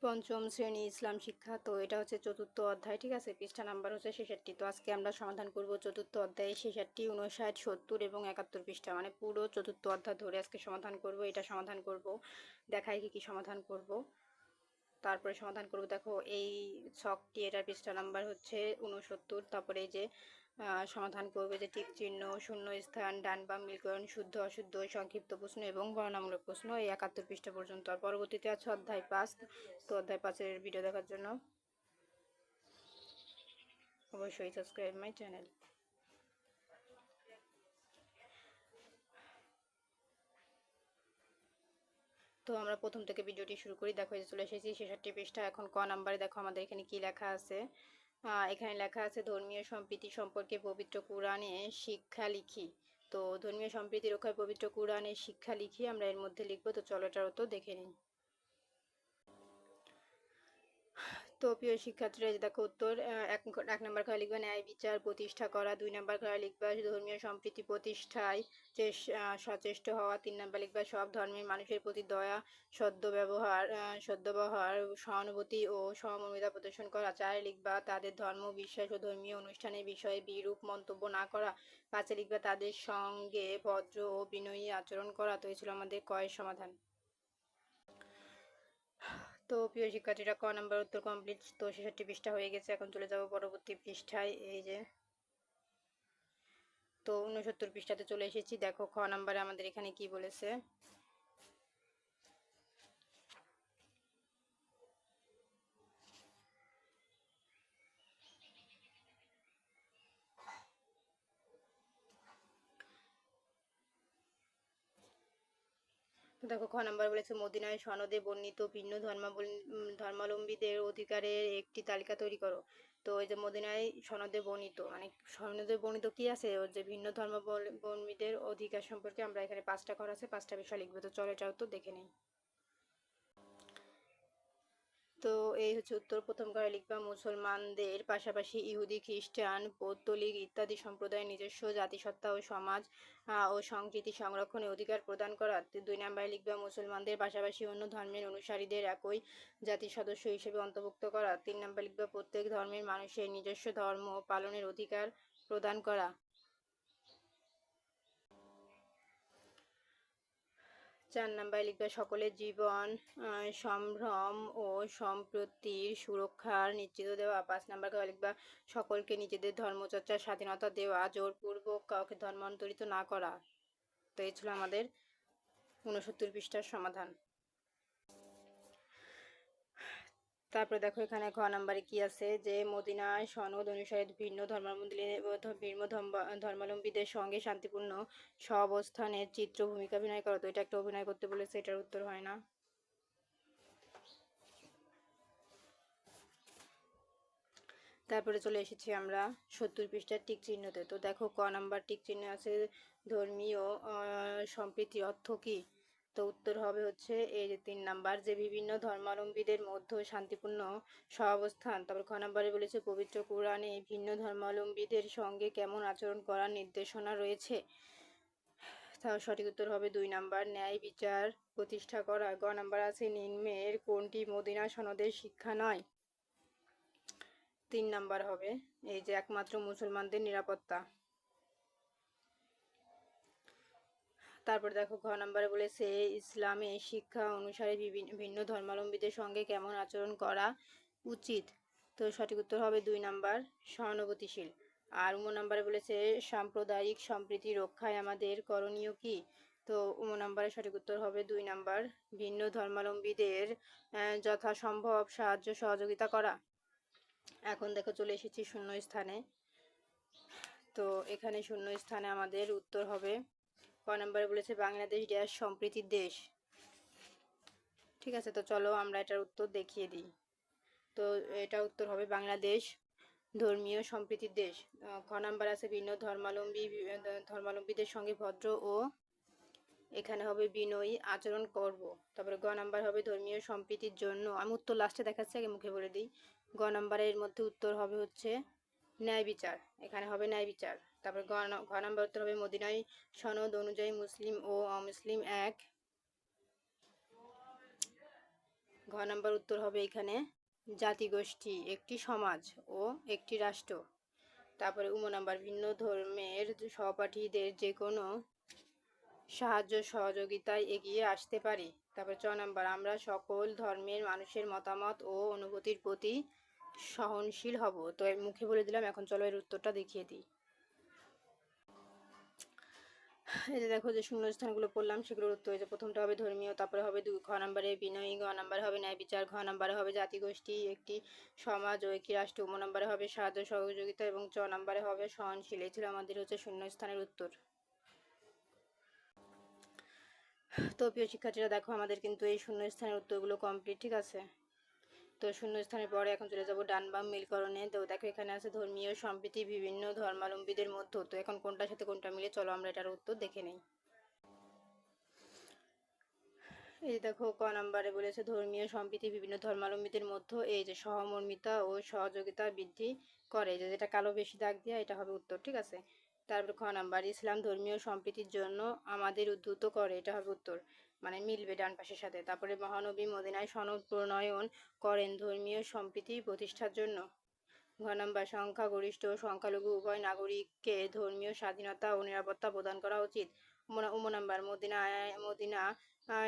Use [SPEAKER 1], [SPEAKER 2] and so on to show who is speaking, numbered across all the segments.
[SPEAKER 1] পঞ্চম শ্রেণী ইসলাম শিক্ষা। তো এটা হচ্ছে চতুর্থ অধ্যায়, ঠিক আছে। পৃষ্ঠা নাম্বার হচ্ছে 66। তো আজকে আমরা সমাধান করব চতুর্থ অধ্যায়ে 66, 59, 70 এবং 71 পৃষ্ঠা, মানে পুরো চতুর্থ অধ্যায় ধরে আজকে সমাধান করব। এটা সমাধান করব, দেখাই কি সমাধান করব, তারপরে সমাধান করব। দেখো এই ছকটি, এটার পৃষ্ঠা নাম্বার হচ্ছে 69। তারপরে এই যে সমাধান করবে যে টিক চিহ্ন, শূন্য স্থান, ডান বাম মিলকরণ, শুদ্ধ অশুদ্ধ, সংক্ষিপ্ত প্রশ্ন এবং বর্ণনামূলক প্রশ্ন, এই 71 পৃষ্ঠা পর্যন্ত। আর পরবর্তীতে আছে অধ্যায় 5। তো অধ্যায় 5-এর ভিডিও দেখার জন্য অবশ্যই সাবস্ক্রাইব মাই চ্যানেল। তো আমরা প্রথম থেকে ভিডিওটি শুরু করি। দেখো এই চলে এসেছি 66 পৃষ্ঠা। এখন ক নাম্বারে দেখো আমাদের এখানে কি লেখা আছে। এখানে লেখা আছে ধর্মীয় সম্প্রীতি সম্পর্কে পবিত্র কোরআনে শিক্ষা লিখি। তো ধর্মীয় সম্প্রীতি রক্ষায় পবিত্র কোরআনে শিক্ষা লিখি আমরা এর মধ্যে লিখবো। তো চলো এটার তো দেখে নিই। তো প্রিয় শিক্ষার্থীরা, দেখো উত্তর। এক নম্বর ঘরে লিখবা ন্যায় বিচার প্রতিষ্ঠা করা। 2 নম্বর ঘরে লিখবা ধর্মীয় সম্প্রীতি প্রতিষ্ঠায় সচেষ্ট হওয়া। 3 নম্বর লিখবা সব ধর্মের মানুষের প্রতি দয়া, সদ্ব্যবহার, সহানুভূতি ও সহমর্মিতা প্রদর্শন করা। 4 লিখবা তাদের ধর্ম বিশ্বাস ও ধর্মীয় অনুষ্ঠানের বিষয়ে বিরূপ মন্তব্য না করা। 5 লিখবা তাদের সঙ্গে ভদ্র ও বিনয়ী আচরণ করা। তো এই ছিল আমাদের কয়ের সমাধান। তো প্রিয় শিক্ষার্থীরা, ক নাম্বার উত্তর কমপ্লিট। তো 66 পৃষ্ঠা হয়ে গেছে। এখন চলে যাব পরবর্তী পৃষ্ঠায়। এই যে তো 69 পৃষ্ঠাতে চলে এসেছি। দেখো খ নাম্বারে আমাদের এখানে কি বলেছে। দেখো খ নাম্বার বলেছে মদিনায় সনদে বর্ণিত ভিন্ন ধর্মাবলম্বীদের অধিকারের একটি তালিকা তৈরি করো। তো এই যে মদিনায় সনদে বর্ণিত, মানে সনদে বর্ণিত কি আছে, ওর যে ভিন্ন ধর্মাবলম্বীদের অধিকার সম্পর্কে আমরা এখানে 5টা ঘর আছে, 5টা বিষয় লিখবো। তো চলো এটাও তো দেখে নিই। তো এই হচ্ছে উত্তর। প্রথম ঘরে লিখবা মুসলমানদের পাশাপাশি ইহুদি, খ্রিস্টান, পৌত্তলিক ইত্যাদি সম্প্রদায়ের নিজস্ব জাতিসত্তা ও সমাজ ও সংস্কৃতি সংরক্ষণে অধিকার প্রদান করা। 2 নম্বরে লিখবা মুসলমানদের পাশাপাশি অন্য ধর্মের অনুসারীদের একই জাতির সদস্য হিসেবে অন্তর্ভুক্ত করা। 3 নম্বরে লিখবা প্রত্যেক ধর্মের মানুষের নিজস্ব ধর্ম পালনের অধিকার প্রদান করা। 4 নম্বরে লিখবে সকলের জীবন, সম্ভ্রম ও সম্প্রীতির সুরক্ষা নিশ্চিত দেওয়া। 5 নম্বর ঘরে লিখবা সকলকে নিজেদের ধর্মচর্চার স্বাধীনতা দেওয়া, জোরপূর্বক কাউকে ধর্মান্তরিত না করা। তো এই ছিল আমাদের 69 পৃষ্ঠার সমাধান। তারপরে দেখো এখানে খ নাম্বারে কি আছে যে মদিনায় সনদ অনুসারে ভিন্ন ধর্মাবলম্বীদের সঙ্গে শান্তিপূর্ণ সহাবস্থানের চিত্র ভূমিকা অভিনয় করো। তো এটা একটা অভিনয় করতে বলেছে, এটার উত্তর হয় না। তারপরে চলে এসেছি আমরা 70 পৃষ্ঠার টিক চিহ্নতে। তো দেখো ক নাম্বার টিক চিহ্ন আছে ধর্মীয় সম্প্রীতি অর্থ কি। তো উত্তর হবে হচ্ছে এই যে 3 নাম্বার, যে বিভিন্ন ধর্মাবলম্বীদের মধ্যে শান্তিপূর্ণ সহাবস্থান। তারপর খ নাম্বারে বলেছে পবিত্র কোরআনে ভিন্ন ধর্মাবলম্বীদের সঙ্গে কেমন আচরণ করার নির্দেশনা রয়েছে। তার সঠিক উত্তর হবে 2 নাম্বার, ন্যায় বিচার প্রতিষ্ঠা করা। গ নাম্বার আছে নিম্নের কোনটি মদিনা সনদের শিক্ষা নয়। 3 নাম্বার হবে এই যে একমাত্র মুসলমানদের নিরাপত্তা। তারপর দেখো ঘ নাম্বারে বলেছে ইসলামে শিক্ষা অনুসারে ভিন্ন ধর্মাবলম্বীদের সঙ্গে কেমন আচরণ করা উচিত। তো সঠিক উত্তর হবে 2 নাম্বার, সহানুভূতিশীল। আর নাম্বারে বলেছে সাম্প্রদায়িক সম্প্রীতি রক্ষায় আমাদের করণীয় কি। তো নাম্বারে সঠিক উত্তর হবে 2 নাম্বার, ভিন্ন ধর্মাবলম্বীদের যথাসম্ভব সাহায্য সহযোগিতা করা। এখন দেখো চলে এসেছি শূন্য স্থানে। তো এখানে শূন্য স্থানে আমাদের উত্তর হবে ক নম্বরে বলেছে বাংলাদেশ ড্যাশ সম্প্রীতির দেশ। ঠিক আছে, তো চলো আমরা এটার উত্তর দেখিয়ে দিই। তো এটা উত্তর হবে বাংলাদেশ ধর্মীয় সম্প্রীতির দেশ। খ নাম্বার আছে ভিন্ন ধর্মাবলম্বীদের সঙ্গে ভদ্র ও এখানে হবে বিনয়ী আচরণ করব। তারপরে গ নাম্বার হবে ধর্মীয় সম্প্রীতির জন্য, আমি উত্তর লাস্টে দেখাচ্ছি, আগে মুখে বলে দিই। গ নাম্বারের মধ্যে উত্তর হবে হচ্ছে ন্যায় বিচার, এখানে হবে ন্যায় বিচার। তারপরে ঘ নাম্বার উত্তর হবে মদিনায় সনদ অনুযায়ী মুসলিম ও অমুসলিম এক। ঘ ঘ নাম্বার উত্তর হবে এখানে জাতিগোষ্ঠী, একটি সমাজ ও একটি রাষ্ট্র। তারপরে উম নাম্বার ভিন্ন ধর্মের সহপাঠীদের যে কোনো সাহায্য সহযোগিতায় এগিয়ে আসতে পারি। তারপর চ নাম্বার আমরা সকল ধর্মের মানুষের মতামত ও অনুভূতির প্রতি সহনশীল হব। তো এর মুখে বলে দিলাম, এখন চলো এর উত্তরটা দেখিয়ে দিই। এই যে দেখো যে শূন্যস্থানগুলো পড়লাম সেগুলোর উত্তর হয়েছে, প্রথমটা হবে ধর্মীয়, তারপরে হবে ঘ নাম্বারে বিনয়ী, গ নাম্বারে হবে ন্যায় বিচার, ঘ নাম্বারে হবে জাতিগোষ্ঠী, একটি সমাজ ও একটি রাষ্ট্র, উম নাম্বারে হবে সাহায্য সহযোগিতা এবং চ নাম্বারে হবে সহনশীল। এই ছিল আমাদের হচ্ছে শূন্যস্থানের উত্তর। তো প্রিয় শিক্ষার্থীরা দেখো আমাদের কিন্তু এই শূন্যস্থানের উত্তরগুলো কমপ্লিট, ঠিক আছে। তো শূন্যস্থানের পরে এখন চলে যাব ডান বাম মিলকরণে। তো দেখো এখানে আছে ধর্মীয় সম্প্রীতি বিভিন্ন ধর্মাবলম্বীদের মধ্যে। তো এখন কোনটার সাথে কোনটা মিলে, চলো আমরা এটার উত্তর দেখে নেই। এই দেখো ক নাম্বারে বলেছে ধর্মীয় সম্প্রীতি বিভিন্ন ধর্মাবলম্বীদের মধ্যে এই যে সহমর্মিতা ও সহযোগিতা বৃদ্ধি করে, যেটা কালো বেশি দাগ দিয়া, এটা হবে উত্তর, ঠিক আছে। তারপর খ নাম্বার ইসলাম ধর্মীয় সম্প্রীতির জন্য আমাদের উদ্ধৃত করে, এটা হবে উত্তর, মানে মিলবে ডান পাশের সাথে। তারপরে মহানবী মদিনায় সনদ প্রণয়ন করেন ধর্মীয় সম্প্রীতি প্রতিষ্ঠার জন্য। ঘ নাম্বার সংখ্যাগরিষ্ঠ ও সংখ্যালঘু উভয় নাগরিককে ধর্মীয় স্বাধীনতা ও নিরাপত্তা প্রদান করা উচিত। উম নাম্বার মদিনা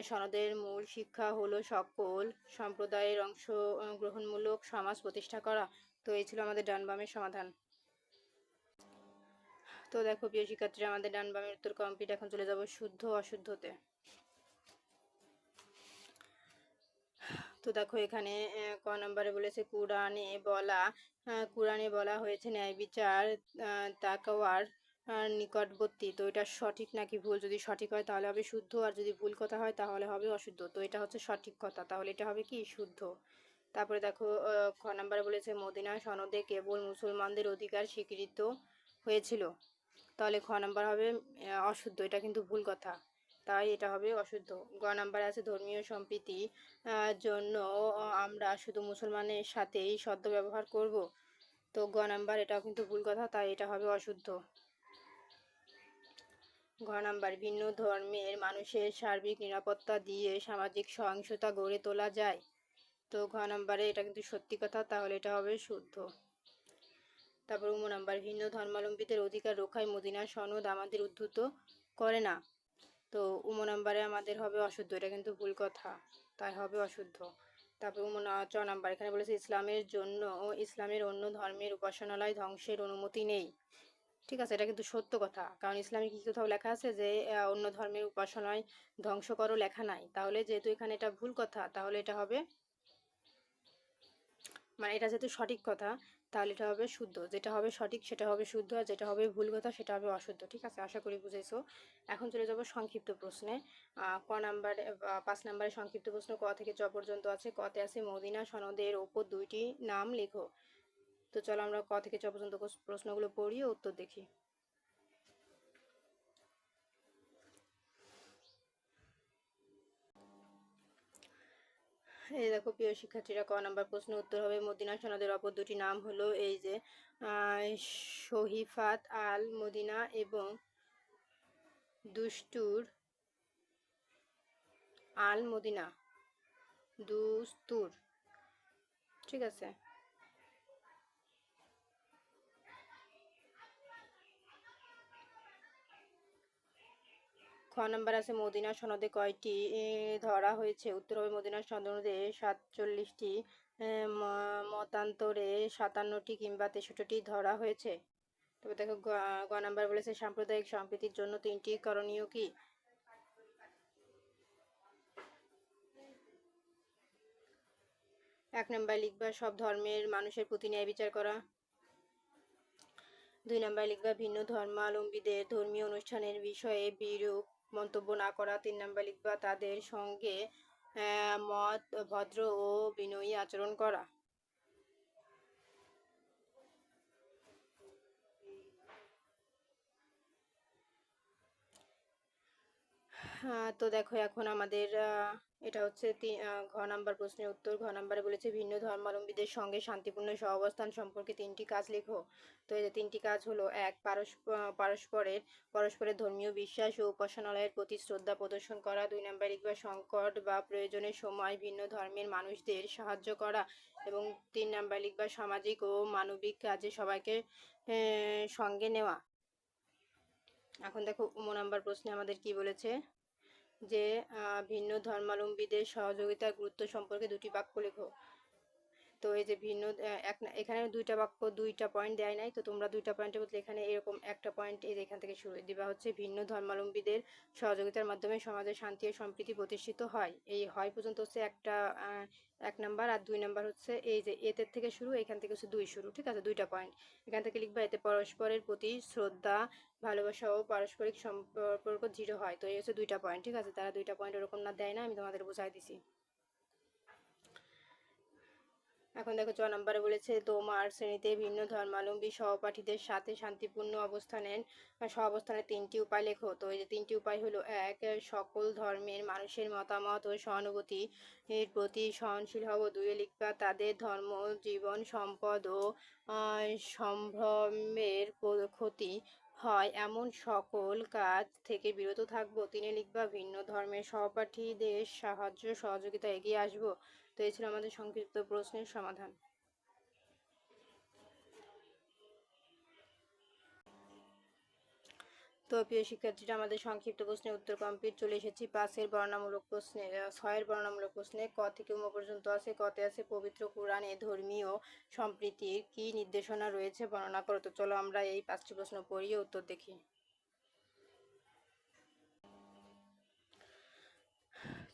[SPEAKER 1] সনদের মূল শিক্ষা হলো সকল সম্প্রদায়ের অংশগ্রহণমূলক সমাজ প্রতিষ্ঠা করা। তো এই ছিল আমাদের ডান বামের সমাধান। তো দেখো প্রিয় শিক্ষার্থীরা আমাদের ডান বামের উত্তর কমপ্লিট। এখন চলে যাব শুদ্ধ অশুদ্ধতে। তো দেখো এখানে ক নাম্বারে বলেছে কুরআনে বলা হয়েছে ন্যায় বিচার তাকওয়ার নিকটবর্তী। তো এটা সঠিক নাকি ভুল? যদি সঠিক হয় তাহলে হবে শুদ্ধ, আর যদি ভুল কথা হয় তাহলে হবে অশুদ্ধ। তো এটা হচ্ছে সঠিক কথা, তাহলে এটা হবে কি শুদ্ধ। তারপরে দেখো খ নাম্বারে বলেছে মদিনা সনদে কেবল মুসলমানদের অধিকার স্বীকৃত হয়েছিল, তাহলে খ নাম্বার হবে অশুদ্ধ, এটা কিন্তু ভুল কথা, তাই এটা হবে অশুদ্ধ। গ নাম্বারে আছে ধর্মীয় সম্প্রীতি জন্য আমরা শুধু মুসলমানের সাথেই সদ্য ব্যবহার করব। তো গ নাম্বার এটাও কিন্তু ভুল কথা, তাই এটা হবে অশুদ্ধ। ঘ নাম্বার ভিন্ন ধর্মের মানুষের সার্বিক নিরাপত্তা দিয়ে সামাজিক সহিংসতা গড়ে তোলা যায়। তো ঘ নাম্বারে এটা কিন্তু সত্যি কথা, তাহলে এটা হবে শুদ্ধ। তারপর উম নাম্বার ভিন্ন ধর্মাবলম্বীদের অধিকার রক্ষায় মদিনা সনদ আমাদের উদ্ধৃত করে না। তো উম নাম্বারে আমাদের হবে অশুদ্ধ, এটা কিন্তু ভুল কথা, তাই হবে অশুদ্ধ। তারপর চ নাম্বার এখানে বলেছে ইসলামের জন্য ও ইসলামের অন্য ধর্মের উপাসনালয় ধ্বংসের অনুমতি নেই। ঠিক আছে, এটা কিন্তু সত্য কথা, কারণ ইসলামে কি কোথাও লেখা আছে যে অন্য ধর্মের উপাসনায় ধ্বংস করো, লেখা নাই। তাহলে যেহেতু এখানে এটা ভুল কথা, তাহলে এটা হবে, মানে এটা যেহেতু সঠিক কথা, তাহলে এটা হবে শুদ্ধ। যেটা হবে সঠিক সেটা হবে শুদ্ধ, আর যেটা হবে ভুল কথা সেটা হবে অশুদ্ধ। ঠিক আছে, আশা করি বুঝেছো। এখন চলে যাব সংক্ষিপ্ত প্রশ্নে। ক নাম্বার 5 নাম্বারে সংক্ষিপ্ত প্রশ্ন ক থেকে চ পর্যন্ত আছে। কতে আছে মদিনা সনদের ওপর দুইটি নাম লেখো। তো চলো আমরা ক থেকে চ পর্যন্ত প্রশ্নগুলো পড়ি ও উত্তর দেখি। এই দেখো প্রিয় শিক্ষার্থীরা, ক নাম্বার প্রশ্ন উত্তর হবে মদিনা সনদের অপর দুটি নাম হলো এই যে শহীফাত আল মদিনা এবং দুস্তুর আল মদিনা, দুস্তুর। ঠিক আছে, খ নাম্বার আছে মদিনা সনদে কয়টি ধরা হয়েছে। উত্তর হবে মদিনা সনদে 47টি, মতান্তরে 57টি কিংবা 63টি ধরা হয়েছে। তবে দেখো গ নাম্বার বলেছে সাম্প্রদায়িক সম্প্রীতির জন্য 3টি করণীয় কি। এক নাম্বার লিখবা সব ধর্মের মানুষের প্রতি ন্যায় বিচার করা। 2 নাম্বার লিখবা ভিন্ন ধর্মাবলম্বীদের ধর্মীয় অনুষ্ঠানের বিষয়ে বিরূপ মন্তব্য না করা। 3 নাম্বার লিখবা তাদের সঙ্গে ভদ্র ও বিনয়ী আচরণ করা। তো দেখো এখন আমাদের এটা হচ্ছে ঘ নাম্বার প্রশ্নের উত্তর। ঘ নাম্বারে বলেছে ভিন্ন ধর্মাবলম্বীদের সঙ্গে শান্তিপূর্ণ সহাবস্থান সম্পর্কে 3টি কাজ লেখো। তো এই যে 3টি কাজ হলো: 1. পরস্পরের ধর্মীয় বিশ্বাস ও উপাসনালয়ের প্রতি শ্রদ্ধা প্রদর্শন করা। 2 নাম্বার লিখবা সংকট বা প্রয়োজনের সময় ভিন্ন ধর্মের মানুষদের সাহায্য করা। এবং 3 নাম্বার লিখবা সামাজিক ও মানবিক কাজে সবাইকে সঙ্গে নেওয়া। এখন দেখো নাম্বার প্রশ্নে আমাদের কি বলেছে যে ভিন্ন ধর্মাবলম্বীদের সহযোগিতার গুরুত্ব সম্পর্কে 2টি বাক্য লেখো। তো এই যে ভিন্ন এখানে 2টা বাক্য 2টা পয়েন্ট দেয় নাই, তো তোমরা 2টা পয়েন্টের বদলে এখানে এরকম একটা পয়েন্ট এই এখান থেকে শুরু দিবা হচ্ছে ভিন্ন ধর্মাবলম্বীদের সহযোগিতার মাধ্যমে সমাজে শান্তি ও সম্প্রীতি প্রতিষ্ঠিত হয়। এই হয় পর্যন্ত হচ্ছে একটা 1 নাম্বার, আর 2 নাম্বার হচ্ছে এই যে এতে থেকে শুরু, এখান থেকে হচ্ছে 2 শুরু। ঠিক আছে, 2টা পয়েন্ট এখান থেকে লিখবা। এতে পরস্পরের প্রতি শ্রদ্ধা, ভালোবাসা ও পারস্পরিক সম্পর্ক দৃঢ় হয়। তো এই হচ্ছে 2টা পয়েন্ট। ঠিক আছে, তারা 2টা পয়েন্ট ওরকম না দেয় না, আমি তোমাদের বোঝাই দিছি। এখন দেখো 6 নম্বরে বলেছে তোমার শ্রেণীতে ভিন্ন ধর্মাবলম্বী সহপাঠীদের সাথে শান্তিপূর্ণ সহাবস্থানের 3টি উপায় লেখো। তো এই যে 3টি উপায় হলো: 1. সকল ধর্মের মানুষের মতামত ও সহানুভূতির প্রতি সহনশীল হব। 2 লিখবা তাদের ধর্ম, জীবন, সম্পদ ও সম্ভ্রমের ক্ষতি হয় এমন সকল কাজ থেকে বিরত থাকবো। 3 লিখবা ভিন্ন ধর্মের সহপাঠীদের সাহায্য সহযোগিতা এগিয়ে আসবো। তো এই ছিল আমাদের সংক্ষিপ্ত প্রশ্নের সমাধান। তো প্রিয় শিক্ষার্থীরা, আমাদের সংক্ষিপ্ত প্রশ্নের উত্তর কমপ্লিট। চলে এসেছি 5-এর বর্ণনামূলক প্রশ্নে। 6-এর বর্ণনামূলক প্রশ্নে ক থেকে ম পর্যন্ত আছে। কতে আছে পবিত্র কোরআনে ধর্মীয় সম্প্রীতির কি নির্দেশনা রয়েছে বর্ণনা করো। তো চলো আমরা এই 5টি প্রশ্ন পড়িয়ে উত্তর দেখি।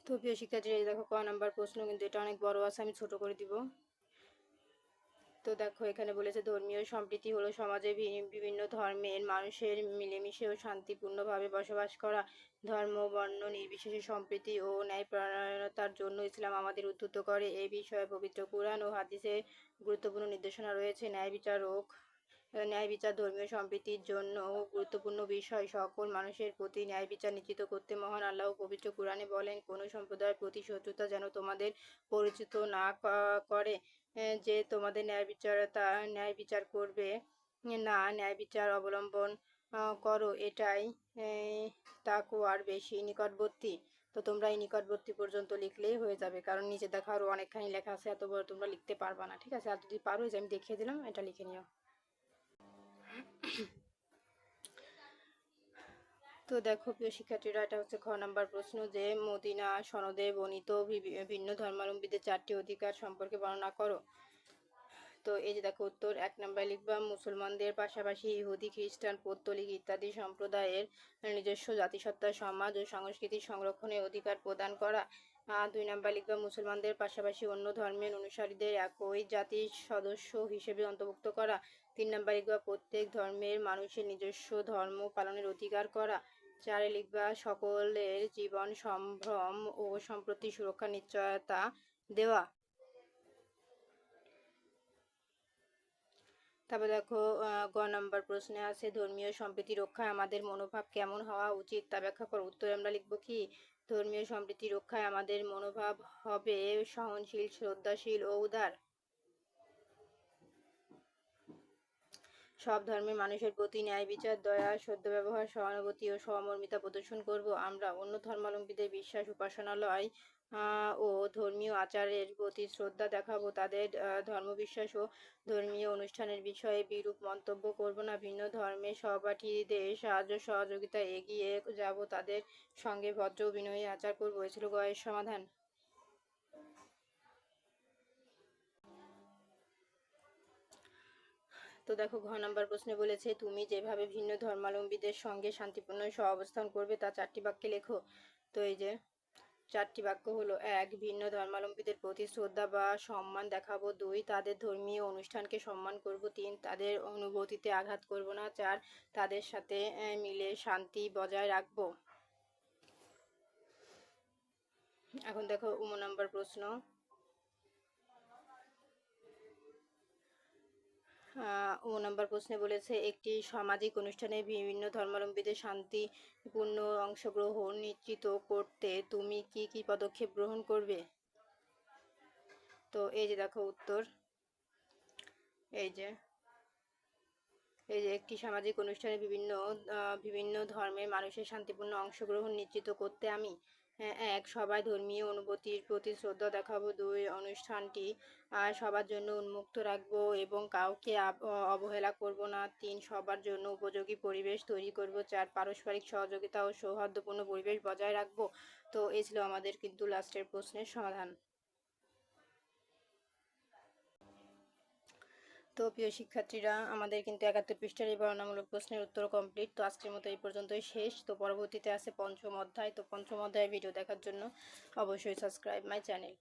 [SPEAKER 1] তো প্রিয় শিক্ষার্থীরা, দেখো ক নাম্বার প্রশ্ন, কিন্তু এটা অনেক বড় আছে, আমি ছোট করে দিব। তো দেখো এখানে বলেছে ধর্মীয় সম্প্রীতি হলো সমাজে বিভিন্ন ধর্মের মানুষের মিলেমিশে ও শান্তিপূর্ণভাবে বসবাস করা। ধর্ম বর্ণ নির্বিশেষে সম্প্রীতি ও ন্যায়পরায়ণতার জন্য ইসলাম আমাদের উদ্বুদ্ধ করে। এই বিষয়ে পবিত্র কুরআন ও হাদিসে গুরুত্বপূর্ণ নির্দেশনা রয়েছে। ন্যায় বিচার ধর্মীয় সম্প্রীতির জন্য গুরুত্বপূর্ণ বিষয়। সকল মানুষের প্রতি ন্যায় বিচার নিশ্চিত করতে মহান আল্লাহ পবিত্র কুরআনে বলেন, কোনো সম্প্রদায়ের প্রতি শত্রুতা যেন তোমাদের পরিচিত না করে, যে তোমাদের ন্যায় বিচার করবে না, ন্যায় বিচার অবলম্বন করো, এটাই তাকওয়ার বেশি নিকটবর্তী। তো তোমরা এই নিকটবর্তী পর্যন্ত লিখলেই হয়ে যাবে, কারণ নিচে দেখো আরো অনেকখানি লেখা আছে, এত বড় তোমরা লিখতে পারবা না। ঠিক আছে, আর যদি পারো যে আমি দেখিয়ে দিলাম, এটা লিখে নিও। তো দেখো প্রিয় শিক্ষার্থীরা, এটা হচ্ছে খ নাম্বার প্রশ্ন যে মদিনা সনদে বর্ণিত ভিন্ন ধর্মাবলম্বীদের 4টি অধিকার সম্পর্কে বর্ণনা করো। তো এই যে দেখো উত্তর। 1 নাম্বার লিখবা মুসলমানদের পাশাপাশি ইহুদি, খ্রিস্টান, পৌত্তলিক ইত্যাদি সম্প্রদায়ের নিজস্ব জাতিসত্তা, সমাজ ও সংস্কৃতির সংরক্ষণের অধিকার প্রদান করা। 2 নাম্বার লিখবা মুসলমানদের পাশাপাশি অন্য ধর্মের অনুসারীদের একই জাতির সদস্য হিসেবে অন্তর্ভুক্ত করা। 3 নাম্বার লিখবা প্রত্যেক ধর্মের মানুষের নিজস্ব ধর্ম পালনের অধিকার করা। 4 লিখবা সকলের জীবন, সম্ভ্রম ও সম্প্রীতি সুরক্ষার নিশ্চয়তা দেওয়া। তারপর দেখো গ নাম্বার প্রশ্নে আছে ধর্মীয় সম্প্রীতি রক্ষায় আমাদের মনোভাব কেমন হওয়া উচিত তা ব্যাখ্যা করো। উত্তরে আমরা লিখব কি, ধর্মীয় সম্প্রীতি রক্ষায় আমাদের মনোভাব হবে সহনশীল, শ্রদ্ধাশীল ও উদার। সব ধর্মের মানুষের প্রতি ন্যায় বিচার, দয়া, সদ্ব্যবহার, সহানুভূতি ও সহমর্মিতা প্রদর্শন করব। আমরা অন্য ধর্মাবলম্বীদের বিশ্বাস, উপাসনালয় ও ধর্মীয় আচারের প্রতি শ্রদ্ধা দেখাবো। তাদের ধর্মবিশ্বাস ও ধর্মীয় অনুষ্ঠানের বিষয়ে বিরূপ মন্তব্য করব না। ভিন্ন ধর্মের সহপাঠীদের সাহায্য সহযোগিতা এগিয়ে যাব। তাদের সঙ্গে ভদ্র বিনয়ী আচার করব। এ ছিল গয়ের সমাধান। তো দেখো ঘ নাম্বার প্রশ্নে বলেছে তুমি যেভাবে ভিন্ন ধর্মাবলম্বীদের সঙ্গে শান্তিপূর্ণ সহাবস্থান করবে তা 4টি বাক্যে লেখো। তো এই যে 4টি বাক্য হলো: 1. ভিন্ন ধর্মাবলম্বীদের প্রতি শ্রদ্ধা বা সম্মান দেখাবো। 2. তাদের ধর্মীয় অনুষ্ঠানকে সম্মান করব। 3. তাদের অনুভূতিতে আঘাত করব না। 4. তাদের সাথে মিলে শান্তি বজায় রাখবো। এখন দেখো নাম্বার প্রশ্ন। নম্বর প্রশ্নে বলেছে একটি সামাজিক অনুষ্ঠানে বিভিন্ন ধর্মাবলম্বীদের শান্তিপূর্ণ অংশগ্রহণ নিশ্চিত করতে তুমি কি কি পদক্ষেপ গ্রহণ করবে? তো এই যে দেখো উত্তর, এই যে একটি সামাজিক অনুষ্ঠানে বিভিন্ন ধর্মের মানুষের শান্তিপূর্ণ অংশগ্রহণ নিশ্চিত করতে আমি এক সবাই ধর্মীয় অনুভূতির প্রতি শ্রদ্ধা দেখাবো, 2 অনুষ্ঠানটি সবার জন্য উন্মুক্ত রাখবো এবং কাউকে অবহেলা করব না, 3 সবার জন্য উপযোগী পরিবেশ তৈরি করব, 4 পারস্পরিক সহযোগিতা ও সৌহার্দ্যপূর্ণ পরিবেশ বজায় রাখবো। তো এই ছিল আমাদের কিন্তু লাস্টের প্রশ্নের সমাধান। তো প্রিয় শিক্ষার্থীরা, আমাদের কিন্তু 71 পৃষ্ঠার এই বর্ণনামূলক প্রশ্নের উত্তর কমপ্লিট। তো আজকের মতো এই পর্যন্তই শেষ। তো পরবর্তীতে আছে পঞ্চম অধ্যায়। তো পঞ্চম অধ্যায়ের ভিডিও দেখার জন্য অবশ্যই সাবস্ক্রাইব মাই চ্যানেল।